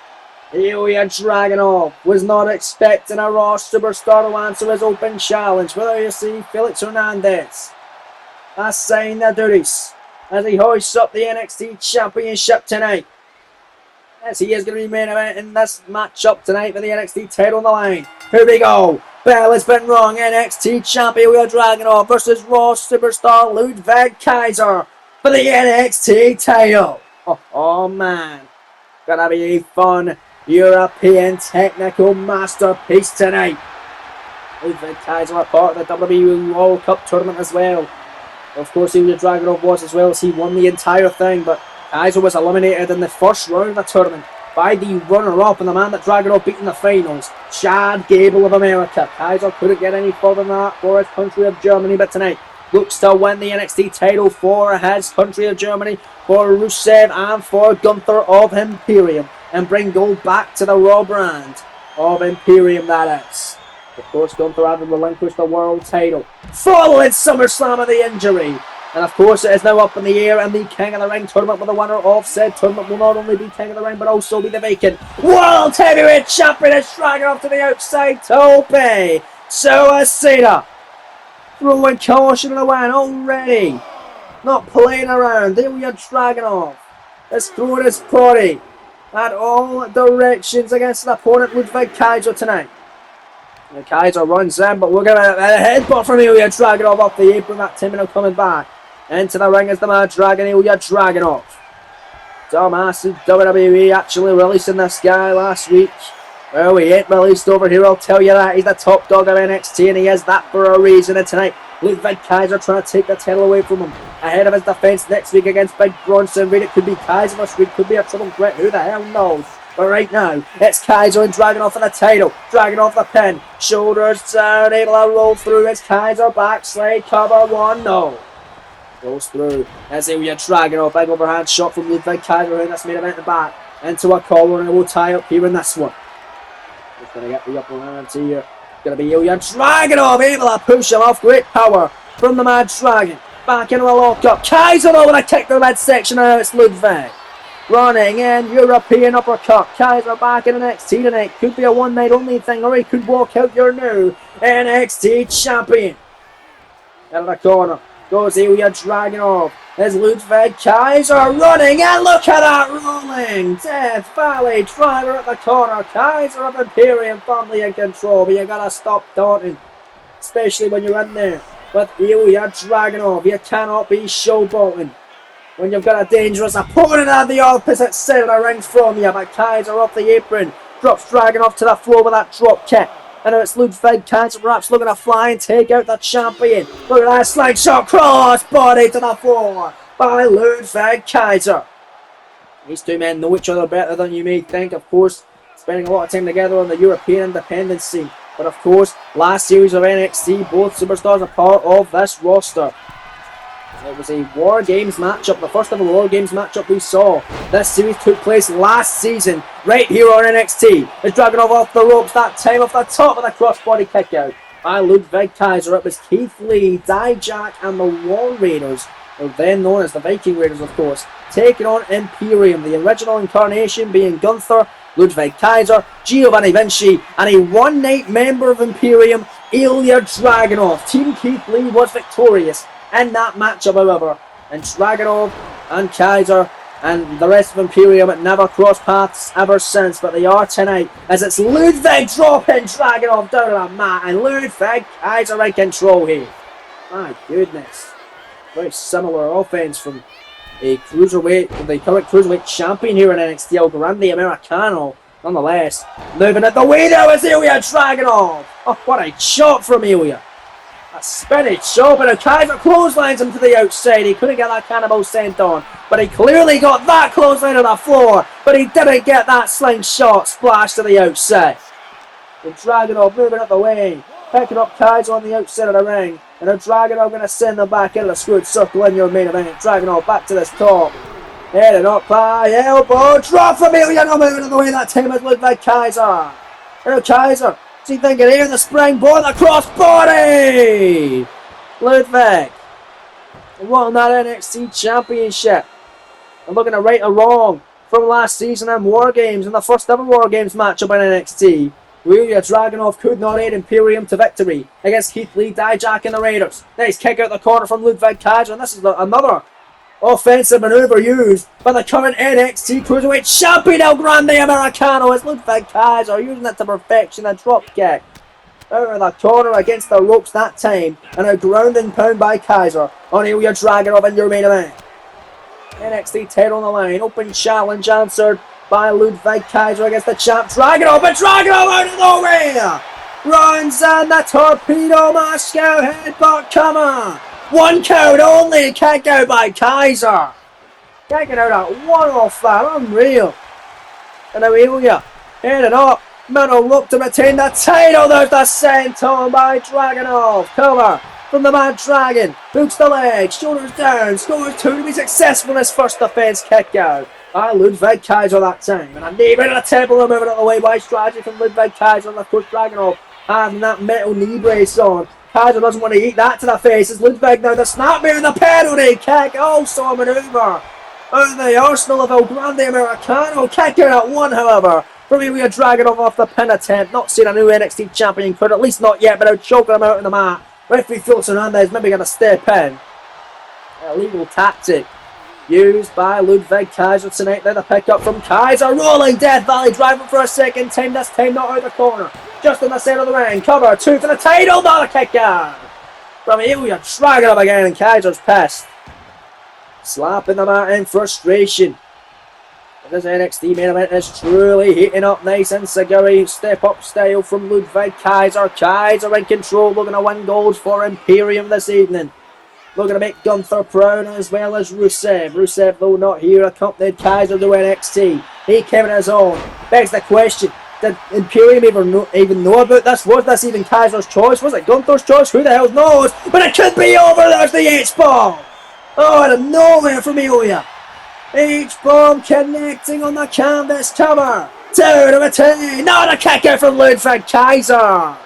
Ilya Dragunov was not expecting a Raw superstar to answer his open challenge, whether you see Felix Hernandez assign the duties as he hoists up the NXT championship tonight. Yes, he is going to be main event in this matchup tonight for the NXT title on the line. Here we go. Bell has been wrong. NXT champion Ilya Dragunov versus Raw superstar Ludwig Kaiser for the NXT title. Oh man. Gonna be a fun European technical masterpiece tonight. Ludwig Kaiser are part of the WWE World Cup tournament as well. Of course, Ilya Dragunov was as well, as he won the entire thing, but Kaiser was eliminated in the first round of the tournament by the runner-up and the man that Dragunov beat in the finals, Chad Gable of America. Kaiser couldn't get any further than that for his country of Germany, but tonight looks to win the NXT title for his country of Germany, for Rusev and for Gunther of Imperium, and bring gold back to the Raw brand of Imperium, that is. Of course, Gunther having relinquished the world title following SummerSlam of the injury. And of course, it is now up in the air, and the King of the Ring tournament, with the winner of said tournament, will not only be King of the Ring, but also be the vacant World Heavyweight Champion. Is dragging off to the outside, Tope Suicida, throwing caution in the wind already. Not playing around. Ilya Dragunov is throwing his body at all directions against an opponent, Ludwig Kaiser, tonight. And Kaiser runs in, but we're going to headbutt from Ilya Dragunov off the apron. That time now coming back into the ring as the Mad Dragon, Ilya Dragunov. Dumbass WWE actually releasing this guy last week. Well, he ain't released over here, I'll tell you that. He's the top dog of NXT, and he is that for a reason. And tonight, Ludwig Kaiser trying to take the title away from him ahead of his defense next week against Big Bronson Reed. It could be Kaiser this week, could be a triple threat, who the hell knows? But right now, it's Kaiser and Dragunov for the title. Dragunov the pin. Shoulders down, able to roll through. It's Kaiser, backslide, cover, one, no. Goes through. As Ilya Dragunov, big overhand shot from Ludwig Kaiser in this main event and back into a collar, and it will tie up here in this one. He's going to get the upper hand here. Going to be Ilya Dragunov, able to push him off. Great power from the Mad Dragon. Back into a lockup. Kaiser though with a kick to the midsection, and now it's Ludwig. Running in, European uppercut. Kaiser back in NXT tonight. Could be a one night only thing, or he could walk out your new NXT champion. Out of the corner goes Ilya Dragunov. There's Ludwig Kaiser running, and look at that rolling Death Valley driver at the corner. Kaiser of Imperium firmly in control, but you gotta stop taunting, especially when you're in there with Ilya Dragunov. You cannot be showboating when you've got a dangerous opponent on the opposite side of the ring from you. But Kaiser off the apron, drops Dragunov to the floor with that drop kick. And now it's Ludwig Kaiser perhaps looking to fly and take out the champion. Look at that slingshot cross body to the floor by Ludwig Kaiser. These two men know each other better than you may think. Of course, spending a lot of time together on the European independent scene. But of course, last series of NXT, both superstars are part of this roster. It was a War Games matchup, the first ever War Games matchup we saw. This series took place last season, right here on NXT. It's Dragunov off the ropes, that time off the top of the crossbody kick out by Ludwig Kaiser. It was Keith Lee, Dijak, and the War Raiders, or then known as the Viking Raiders, of course, taking on Imperium. The original incarnation being Gunther, Ludwig Kaiser, Giovanni Vinci, and a one-night member of Imperium, Ilya Dragunov. Team Keith Lee was victorious in that matchup, however, and Dragunov and Kaiser and the rest of Imperium had never crossed paths ever since, but they are tonight, as it's Ludwig dropping Dragunov down to the mat, and Ludwig Kaiser in control here. My goodness, very similar offense from a cruiserweight, the current cruiserweight champion here in NXT, El Grande Americano. Nonetheless, moving at the way now is Ilya Dragunov. Oh, what a shot from Ilya. A spinach shot, but Kaiser clotheslines him to the outside. He couldn't get that cannibal sent on, but he clearly got that clothesline on the floor, but he didn't get that slingshot splash to the outside. And Dragunov moving up the way, picking up Kaiser on the outside of the ring, and now Dragunov going to send them back into the squared circle in your main event. Dragunov back to this top, headed up by elbow, drop from Ilya, no moving up the way that time is Ludwig Kaiser. Now Kaiser, is he thinking here, the springboard, the crossbody! Ludwig won that NXT Championship. And looking at right or wrong from last season in War Games, in the first ever War Games matchup in NXT, Ilya Dragunov could not aid Imperium to victory against Keith Lee, Dijak, and the Raiders. Nice kick out the corner from Ludwig Kaiser, and this is another offensive maneuver used by the current NXT Cruiserweight Champion El Grande Americano, as Ludwig Kaiser using it to perfection, a drop kick out of the corner against the ropes that time, and a ground and pound by Kaiser on Ilya Dragunov in your main event. NXT title on the line, open challenge answered by Ludwig Kaiser against the champ Dragunov, but Dragunov out of nowhere! Runs and the torpedo Moscow headbutt, come on! 1 count only. Kick out by Kaiser. Kicking out at 1 off that. Unreal. And now Ilya heading up. Middle rope to retain the title. There's the senton by Dragunov. Cover from the Mad Dragon. Boots the leg. Shoulders down. Scores 2 to be successful in his first defense kick out. By Ludwig Kaiser that time. And a knee right in the temple. Moving it away by strategy from Ludwig Kaiser. And of course Dragunov having that metal knee brace on. Kaiser doesn't want to eat that to the face. It's Ludwig now the snapmare and the penalty kick. Also a manoeuvre. Out of the arsenal of El Grande Americano. Kick out at 1, however. From Ilya Dragunov off the pin attempt. Not seen a new NXT champion could, at least not yet, but out choking him out on the mat. Referee Felix Hernandez maybe going to step in. Illegal tactic used by Ludwig Kaiser tonight. Now the pick up from Kaiser. Rolling Death Valley, driving for a second time. This time not out of the corner. Just in the centre of the ring. Cover, 2 for the title. Not a kick out. From Ilya Dragunov again, and Kaiser's pissed. Slapping the mat in frustration. This NXT main event is truly heating up nice and Saguri step up style from Ludwig Kaiser. Kaiser in control, looking to win gold for Imperium this evening. Looking to make Gunther proud as well as Rusev. Rusev, though not here, accompanied Kaiser to NXT. He came in his own. Begs the question, did Imperium even know about this? Was this even Kaiser's choice? Was it Gunther's choice? Who the hell knows? But it could be over. There's the H-bomb. Oh, out of nowhere from Ilya. H-bomb connecting on the canvas cover. 2 to retain. Not a kick out from Ludwig Kaiser.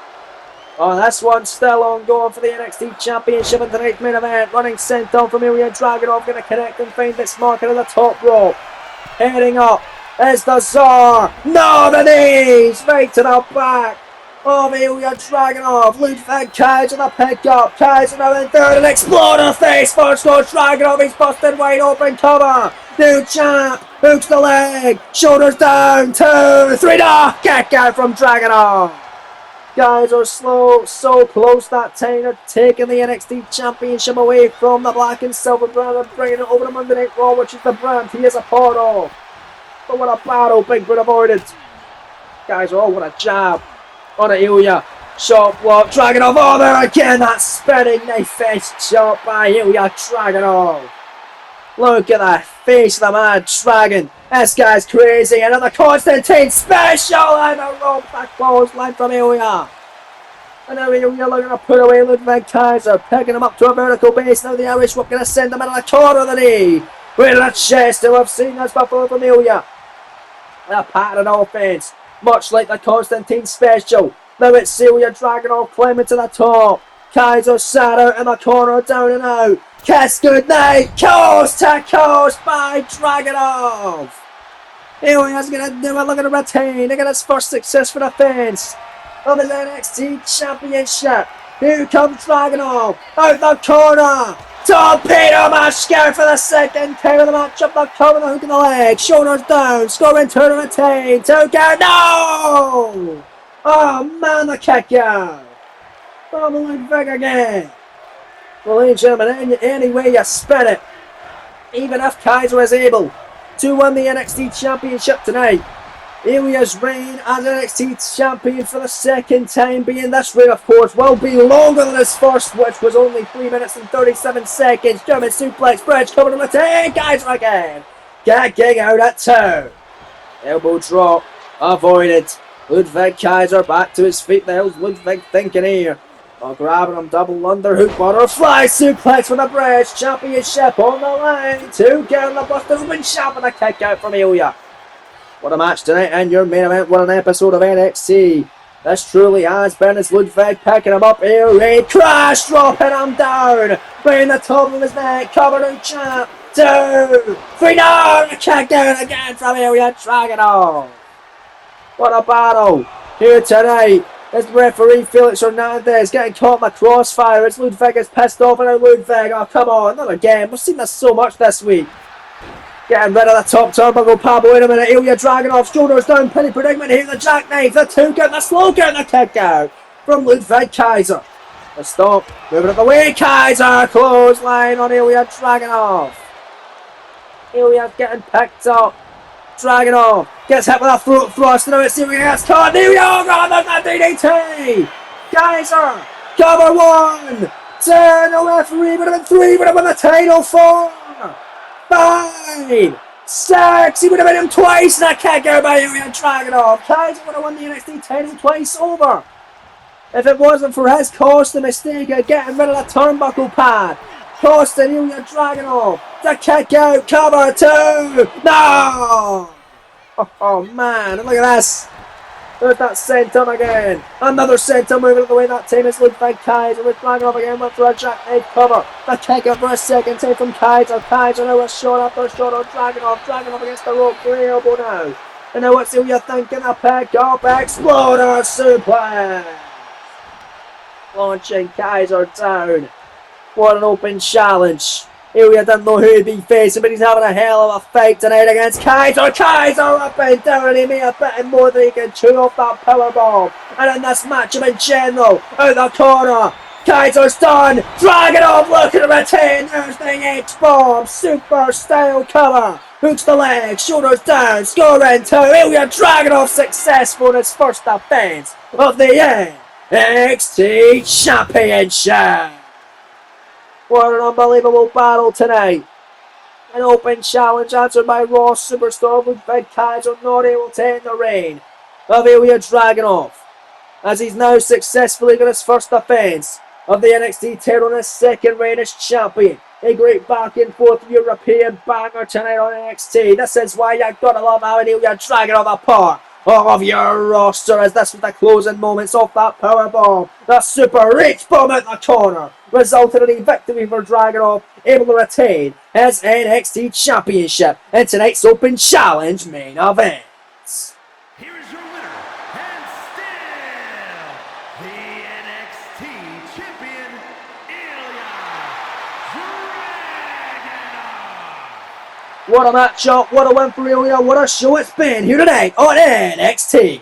Oh, this one's still ongoing for the NXT Championship in tonight's main event. Running senton from Ilya Dragunov. Going to connect and find this marker on the top rope. Heading up is the Zhar. No, the knees. Right to the back of Ilya Dragunov. Ludwig Kaiser the pick up. Kaiser now in third. An exploder face. First goes Dragunov. He's busted wide open cover. New champ. Hooks the leg. Shoulders down. 2, 3. No. Kick out from Dragunov. Guys are slow, so close that time. They're taking the NXT Championship away from the black and silver brand and bringing it over to Monday Night Raw, which is the brand he is a part of. But what a battle, Big Brute avoided. Guys, oh, what a jab on Ilya. Shot block, Dragunov. Oh, there again, that spinning knife face shot by Ilya Dragunov. Look at that face of the Mad Dragon. This guy's crazy. Another Constantine special and a rope back clothesline from Ilya. And now Ilya looking to put away Ludwig Kaiser, picking him up to a vertical base. Now the Irish whip going to send him into the corner of the knee. Right in the chest. We've seen this before from Ilya. A pattern offense, much like the Constantine special. Now it's Ilya Dragunov climbing to the top. Kaiser sat out in the corner, down and out. Kiss goodnight, coast to coast by Dragunov. Ilya's going to do it, looking to retain. They get his first success for defense of his NXT Championship. Here comes Dragunov, out the corner. Torpedo Mashka for the second time of the match. Up the cover, the hook in the leg. Shoulders down, scoring 2 to retain. 2 count, no! Oh man, the kick out. From Ludwig again. Well, ladies and gentlemen, any way you spin it, even if Kaiser is able to win the NXT Championship tonight, Ilya's reign as NXT Champion for the second time being this reign, of course, will be longer than his first, which was only 3 minutes and 37 seconds. German suplex, bridge, cover to retain, Kaiser again. Kicking out at 2. Elbow drop, avoided. Ludwig Kaiser back to his feet. The hell's Ludwig thinking here? Oh, grabbing him, double underhook, butterfly suplex for the bridge. Championship on the line. 2 count, the busted open shot and a kick out from Ilya. What a match tonight and your main event. What an episode of NXT. This truly has been as Ludwig picking him up here. Raid crash, dropping him down. Right in the top of his neck. Covering champ. 2, 3, no! A kick down again from Ilya Dragunov. What a battle here tonight. As the referee Felix Hernandez getting caught in the crossfire. As Ludwig is pissed off and now Ludwig. Oh, come on, not again. We've seen this so much this week. Getting rid of the top turnbuckle Pablo. Wait a minute. Ilya Dragunov, shoulders down, penny predicament here. The jackknife, the 2 count, the slow count, the kick out from Ludwig Kaiser. The stomp, moving out the way. Kaiser, clothesline on Ilya Dragunov. Ilya's getting picked up. Dragunov gets hit with a throat thrust. Now it's Ilya gets caught. Ilya, oh God, there's that DDT. Kaiser, cover 1, 2, no referee, would have been 3, would have won the title. 4, 5, 6, he would have been him twice, and that can't go by Ilya Dragunov. Kaiser would have won the NXT title twice over. If it wasn't for his costly mistake of getting rid of the turnbuckle pad, costing Ilya Dragunov the kick out, cover 2. No! Oh man, and look at this. There's that senton again. Another senton moving out the way. That time is looked by Kaiser with Dragunov again. Went for a jackknife cover. The kick out for a second time from Kaiser. Kaiser now a shot after shot on Dragunov. Dragunov against the rope for the elbow now. And now what's Ilya thinking? A pick up. Exploder suplex. Launching Kaiser down. What an open challenge. Ilya doesn't know who he'd be facing, but he's having a hell of a fight tonight against Kaiser. Kaiser up and down, and he may have bitten more than he can chew off that powerbomb. And in this matchup in general, out the corner, Kaiser's done. Dragunov looking to retain. There's the H-bomb. Super style cover. Hooks the leg, shoulders down, scoring 2. Ilya Dragunov successful in his first defense of the NXT Championship. What an unbelievable battle tonight. An open challenge answered by Raw superstar Ludwig Kaiser, not able to end the reign of Ilya Dragunov, as he's now successfully got his first defense of the NXT title and his second reign as champion. A great back and forth European banger tonight on NXT. This is why you gotta love having Ilya Dragunov a part of your roster, as this was the closing moments of that powerbomb. The super reach bomb out the corner resulted in a victory for Dragunov, able to retain his NXT Championship in tonight's open challenge main event.
Here is your winner, and still the NXT champion, Ilya Dragunov.
What a matchup, what a win for Ilya, what a show it's been here tonight on NXT.